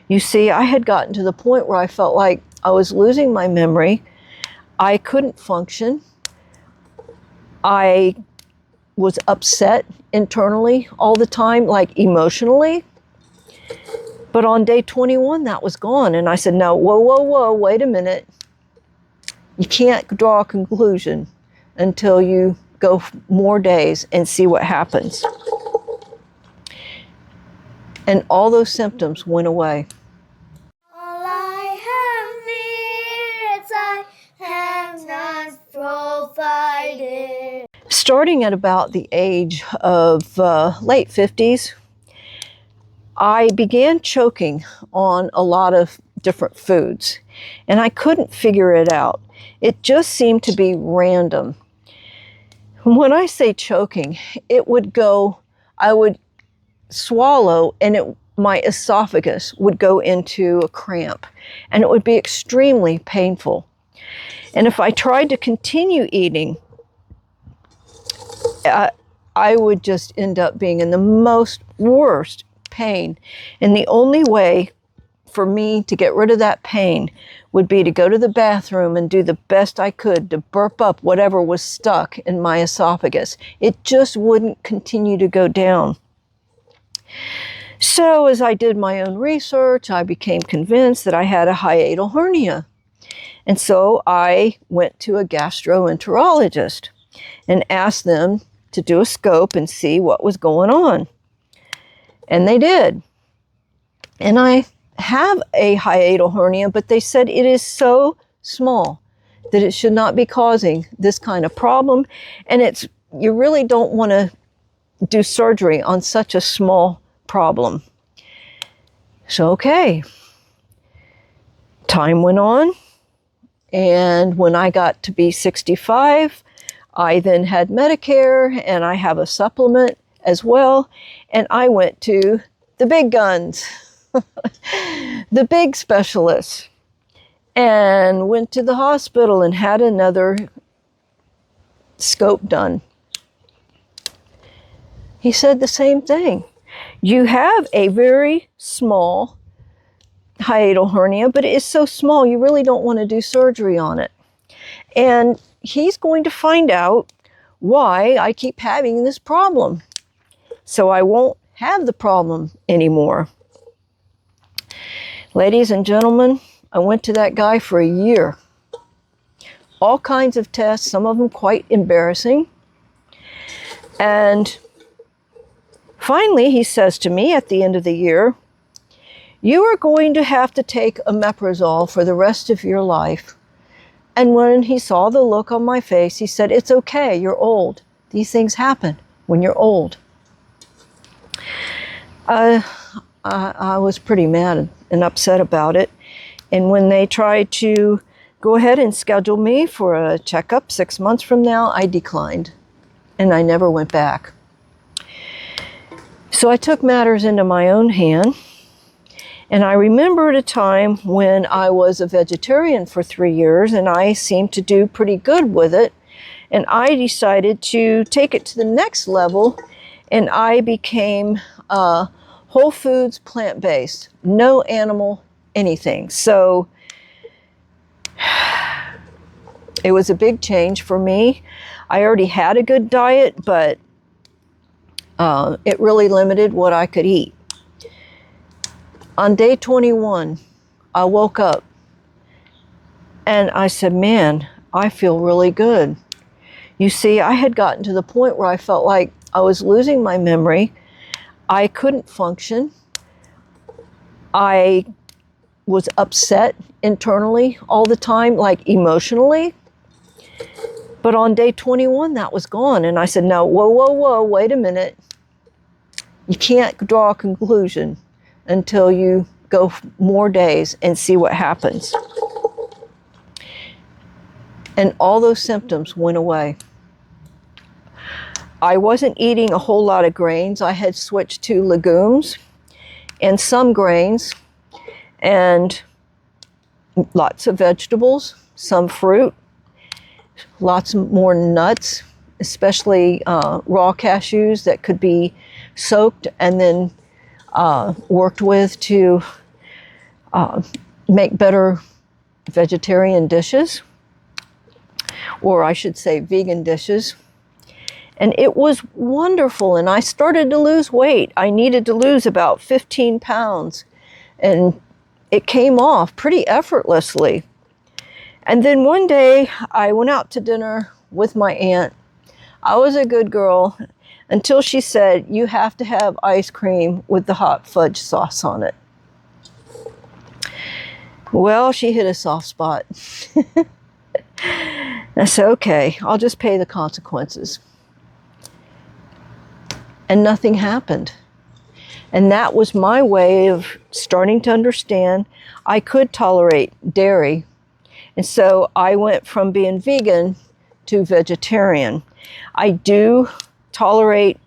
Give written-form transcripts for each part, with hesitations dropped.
You see, I had gotten to the point where I felt like I was losing my memory. I couldn't function. I was upset internally all the time, like emotionally. But on day 21, that was gone. And I said, no, whoa, wait a minute. You can't draw a conclusion until you go more days and see what happens. And all those symptoms went away. All I have needs, I have not provided. Starting at about the age of late 50s, I began choking on a lot of different foods, and I couldn't figure it out. It just seemed to be random. When I say choking, it would go, I would swallow, and my esophagus would go into a cramp, and it would be extremely painful. And if I tried to continue eating, I would just end up being in the most worst pain. And the only way for me to get rid of that pain would be to go to the bathroom and do the best I could to burp up whatever was stuck in my esophagus. It just wouldn't continue to go down. So as I did my own research, I became convinced that I had a hiatal hernia. And so I went to a gastroenterologist and asked them to do a scope and see what was going on. And they did. And I have a hiatal hernia, but they said it is so small that it should not be causing this kind of problem. And you really don't want to do surgery on such a small problem. So, okay. Time went on. And when I got to be 65, I then had Medicare, and I have a supplement as well. And I went to the big guns, the big specialists, and went to the hospital and had another scope done. He said the same thing. You have a very small hiatal hernia, but it is so small you really don't want to do surgery on it. And he's going to find out why I keep having this problem, so I won't have the problem anymore. Ladies and gentlemen, I went to that guy for a year. All kinds of tests, some of them quite embarrassing. And finally, he says to me at the end of the year, you are going to have to take omeprazole for the rest of your life. And when he saw the look on my face, he said, it's okay, you're old. These things happen when you're old. I was pretty mad and upset about it. And when they tried to go ahead and schedule me for a checkup 6 months from now, I declined. And I never went back. So I took matters into my own hand. And I remembered a time when I was a vegetarian for 3 years, and I seemed to do pretty good with it. And I decided to take it to the next level, and I became whole foods, plant-based, no animal, anything. So it was a big change for me. I already had a good diet, but it really limited what I could eat. On day 21, I woke up and I said, man, I feel really good. You see, I had gotten to the point where I felt like I was losing my memory. I couldn't function. I was upset internally all the time, like emotionally. But on day 21, that was gone. And I said, no, whoa, wait a minute. You can't draw a conclusion until you go more days and see what happens. And all those symptoms went away. I wasn't eating a whole lot of grains. I had switched to legumes and some grains and lots of vegetables, some fruit, lots more nuts, especially raw cashews that could be soaked and then worked with to make better vegetarian dishes, or I should say vegan dishes. And it was wonderful, and I started to lose weight. I needed to lose about 15 pounds, and it came off pretty effortlessly. And then one day, I went out to dinner with my aunt. I was a good girl until she said, "You have to have ice cream with the hot fudge sauce on it." Well, she hit a soft spot. I said, "Okay, I'll just pay the consequences." And nothing happened. And that was my way of starting to understand I could tolerate dairy. And so I went from being vegan to vegetarian. I do tolerate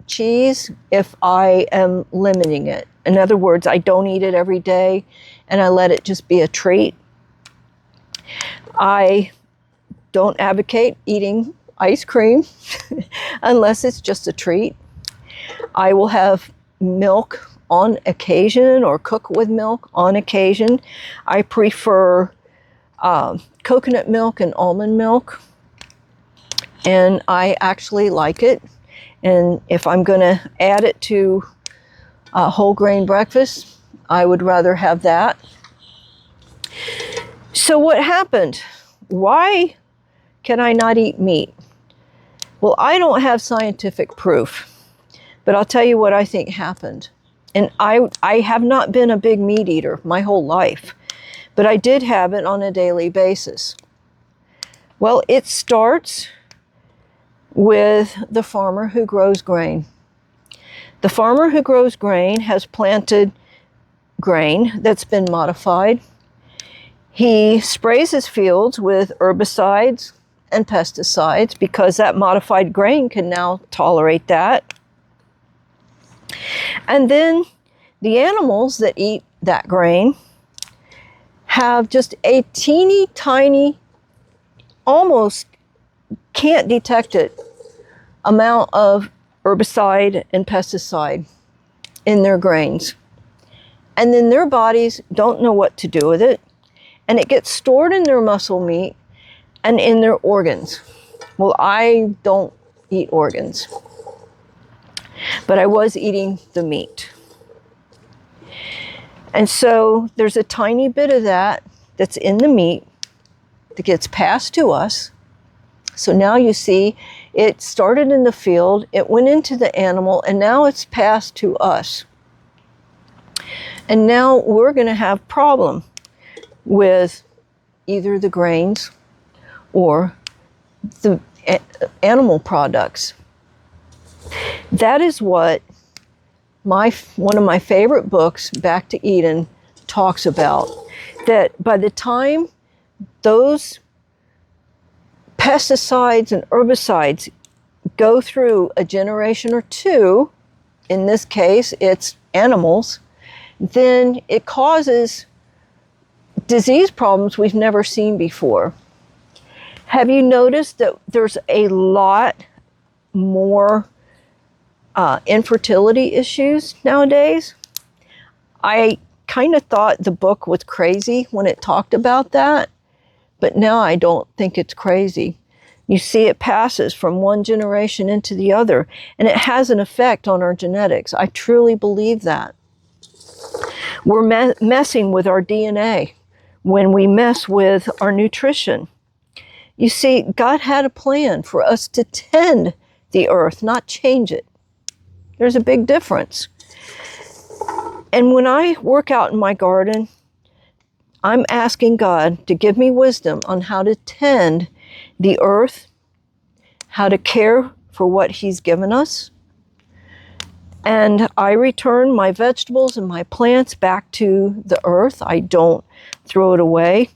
cheese if I am limiting it. In other words, I don't eat it every day and I let it just be a treat. I don't advocate eating ice cream unless it's just a treat. I will have milk on occasion or cook with milk on occasion. I prefer coconut milk and almond milk, and I actually like it. And if I'm going to add it to a whole grain breakfast, I would rather have that. So what happened? Why can I not eat meat? Well, I don't have scientific proof, but I'll tell you what I think happened. And I have not been a big meat eater my whole life, but I did have it on a daily basis. Well, it starts with the farmer who grows grain. The farmer who grows grain has planted grain that's been modified. He sprays his fields with herbicides and pesticides because that modified grain can now tolerate that. And then the animals that eat that grain have just a teeny tiny, almost can't detect it, amount of herbicide and pesticide in their grains. And then their bodies don't know what to do with it. And it gets stored in their muscle meat and in their organs. Well, I don't eat organs, but I was eating the meat. And so there's a tiny bit of that that's in the meat that gets passed to us. So now you see it started in the field, it went into the animal, and now it's passed to us. And now we're going to have problem with either the grains or the animal products. That is what one of my favorite books, Back to Eden, talks about. That by the time those pesticides and herbicides go through a generation or two, in this case it's animals, then it causes disease problems we've never seen before. Have you noticed that there's a lot more infertility issues nowadays? I kind of thought the book was crazy when it talked about that, but now I don't think it's crazy. You see, it passes from one generation into the other, and it has an effect on our genetics. I truly believe that. We're messing with our DNA when we mess with our nutrition. You see, God had a plan for us to tend the earth, not change it. There's a big difference. And when I work out in my garden, I'm asking God to give me wisdom on how to tend the earth, how to care for what He's given us. And I return my vegetables and my plants back to the earth. I don't throw it away.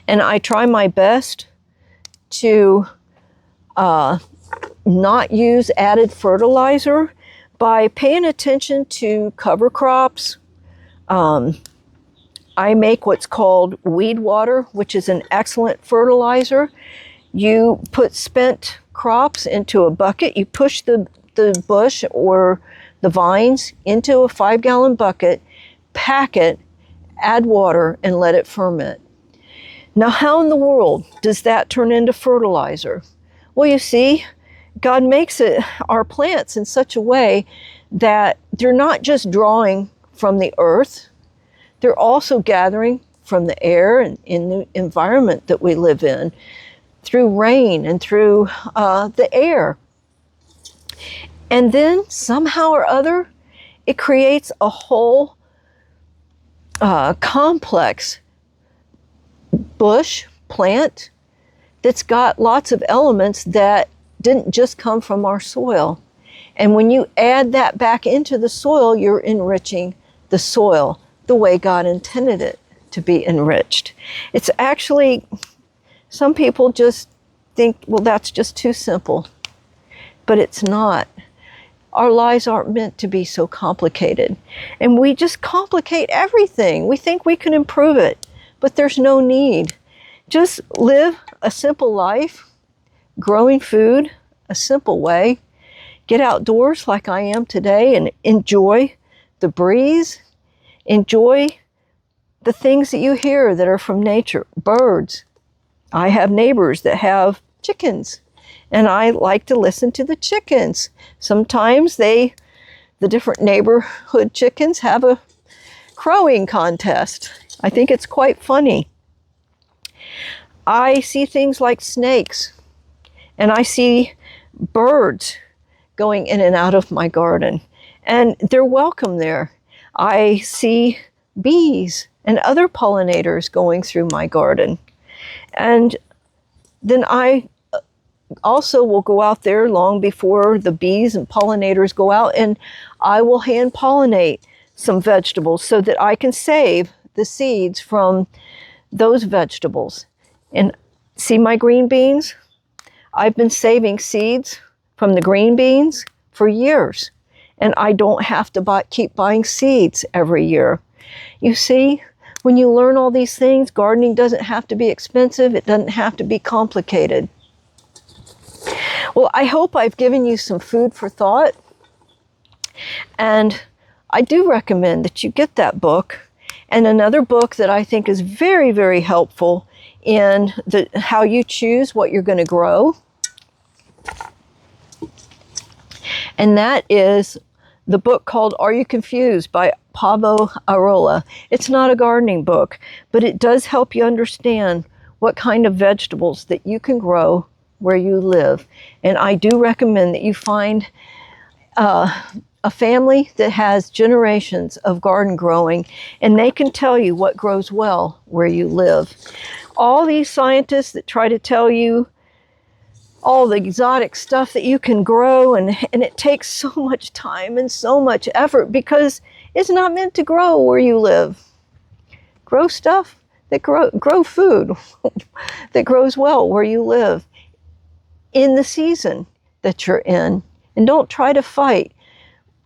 And I try my best to not use added fertilizer by paying attention to cover crops. I make what's called weed water, which is an excellent fertilizer. You put spent crops into a bucket, you push the bush or the vines into a 5-gallon bucket, pack it, add water, and let it ferment. Now, how in the world does that turn into fertilizer? Well, you see, God makes our plants in such a way that they're not just drawing from the earth, they're also gathering from the air and in the environment that we live in, through rain and through the air. And then somehow or other, it creates a whole complex bush, plant, that's got lots of elements that didn't just come from our soil. And when you add that back into the soil, you're enriching the soil the way God intended it to be enriched. It's actually, some people just think, well, that's just too simple. But it's not. Our lives aren't meant to be so complicated. And we just complicate everything. We think we can improve it, but there's no need. Just live a simple life, growing food a simple way. Get outdoors like I am today and enjoy the breeze. Enjoy the things that you hear that are from nature. Birds. I have neighbors that have chickens, and I like to listen to the chickens. Sometimes the different neighborhood chickens have a crowing contest. I think it's quite funny. I see things like snakes, and I see birds going in and out of my garden, and they're welcome there. I see bees and other pollinators going through my garden. And then I also will go out there long before the bees and pollinators go out, and I will hand pollinate some vegetables so that I can save the seeds from those vegetables. And see my green beans? I've been saving seeds from the green beans for years, and I don't have to keep buying seeds every year. You see, when you learn all these things, gardening doesn't have to be expensive. It doesn't have to be complicated. Well, I hope I've given you some food for thought. And I do recommend that you get that book. And another book that I think is very, very helpful in how you choose what you're going to grow. And that is the book called Are You Confused by Paavo Airola. It's not a gardening book, but it does help you understand what kind of vegetables that you can grow where you live. And I do recommend that you find a family that has generations of garden growing, and they can tell you what grows well where you live. All these scientists that try to tell you all the exotic stuff that you can grow, and it takes so much time and so much effort because it's not meant to grow where you live. Grow stuff that grow food that grows well where you live in the season that you're in. And don't try to fight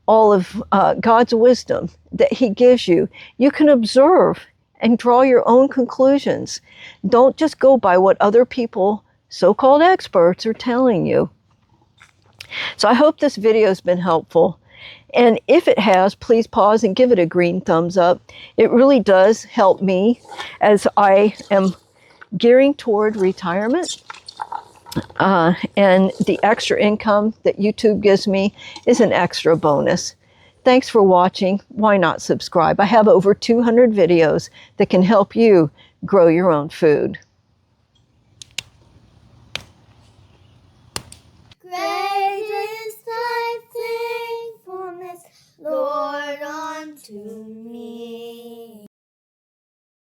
all of God's wisdom that He gives you. You can observe and draw your own conclusions. Don't just go by what other people, so-called experts, are telling you. So I hope this video has been helpful. And if it has, please pause and give it a green thumbs up. It really does help me as I am gearing toward retirement. And the extra income that YouTube gives me is an extra bonus. Thanks for watching. Why not subscribe? I have over 200 videos that can help you grow your own food.